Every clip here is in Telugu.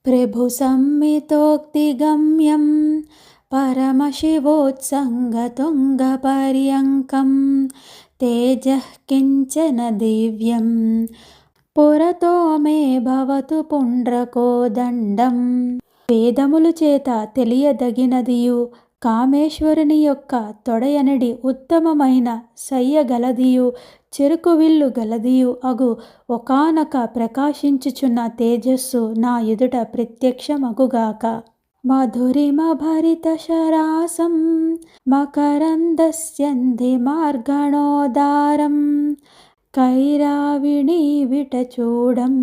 ప్రభుసమ్మితోక్తిగమ్యం పరమశివోత్సంగతుంగపర్యంకం తేజః కించన దివ్యం పురతో మే భవతు పుండ్రకోదండం. వేదములు చేత తెలియదగినదియు కామేశ్వరుని యొక్క తొడయనడి ఉత్తమమైన శయ్యగలదియు చెరుకువిల్లు గలదియు అగు ఒకానొక ప్రకాశించుచున్న తేజస్సు నా ఎదుట ప్రత్యక్షమగుగాక. మధురిమ భరిత శరాసం మకరందస్యంధి మార్గణోదారం కైరావిణీ విటచూడం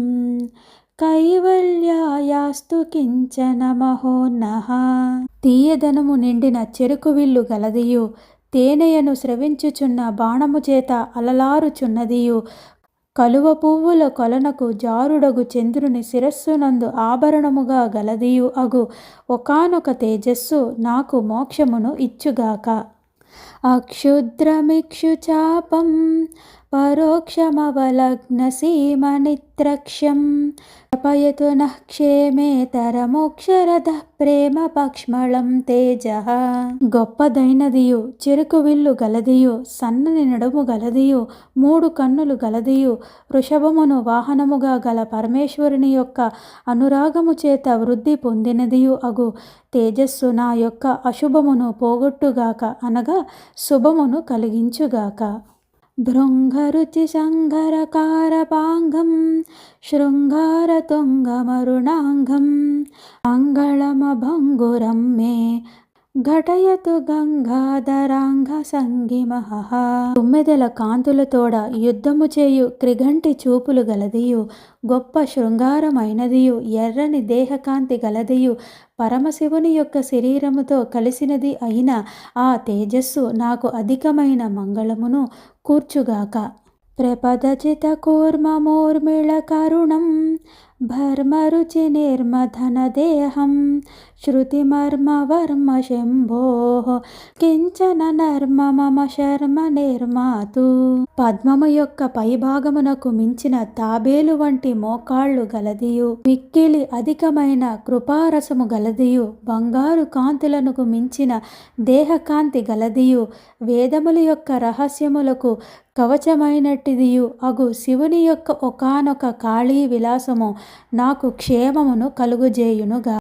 కైవల్యాయాస్తు కించన మహోన్నః. తీయదనము నిండిన చెరుకువిల్లు గలదియు తేనెయను స్రవించుచున్న బాణము చేత అలలారుచున్నదియు కలువ పువ్వుల కొలనకు జారుడగు చంద్రుని శిరస్సునందు ఆభరణముగా గలదియు అగు ఒకానొక తేజస్సు నాకు మోక్షమును ఇచ్చుగాక. అక్షుద్రమిక్షుచాపం పరోక్షమవలగ్న సీమనిత్రక్ష్యం ప్రపయతు నః క్షేమేతరమోక్షరథః ప్రేమ పక్ష్మళం తేజః. గొప్పదైనదియు చెరుకువిల్లు గలదియు సన్నని నడుము గలదియు 3 కన్నులు గలదియు వృషభమును వాహనముగా గల పరమేశ్వరుని యొక్క అనురాగము చేత వృద్ధి పొందినదియు అగు తేజస్సు నా యొక్క అశుభమును పోగొట్టుగాక అనగా శుభమును కలిగించుగాక. భృంగరుచి సంఘరకారపాంగం శృంగారతుంగమరుణాంగం మంగళమభంగురం మే ఘటయతు గంగాధరాంగ సంగిమః. 9 కాంతులతోడ యుద్ధము చేయు క్రిగంటి చూపులు గలదియు గొప్ప శృంగారమైనదియు ఎర్రని దేహకాంతి గలదియు పరమశివుని యొక్క శరీరముతో కలిసినది అయిన ఆ తేజస్సు నాకు అధికమైన మంగళమును కూర్చుగాక. ప్రపదచిత కూర్మమూర్మిళ కరుణం భర్మరుచి నిర్మధన దేహం శృతిమర్మ వర్మ శంభో కించన నర్మ మమ శర్మ నిర్మాతు. పద్మము యొక్క పైభాగమునకు మించిన తాబేలు వంటి మోకాళ్ళు గలదియు మిక్కిలి అధికమైన కృపారసము గలదియు బంగారు కాంతులకు మించిన దేహకాంతి గలదియు వేదముల యొక్క రహస్యములకు కవచమైనట్టిదియు అగు శివుని యొక్క ఒకానొక కాళీ విలాసము నాకు క్షేమమును కలుగుజేయునుగా.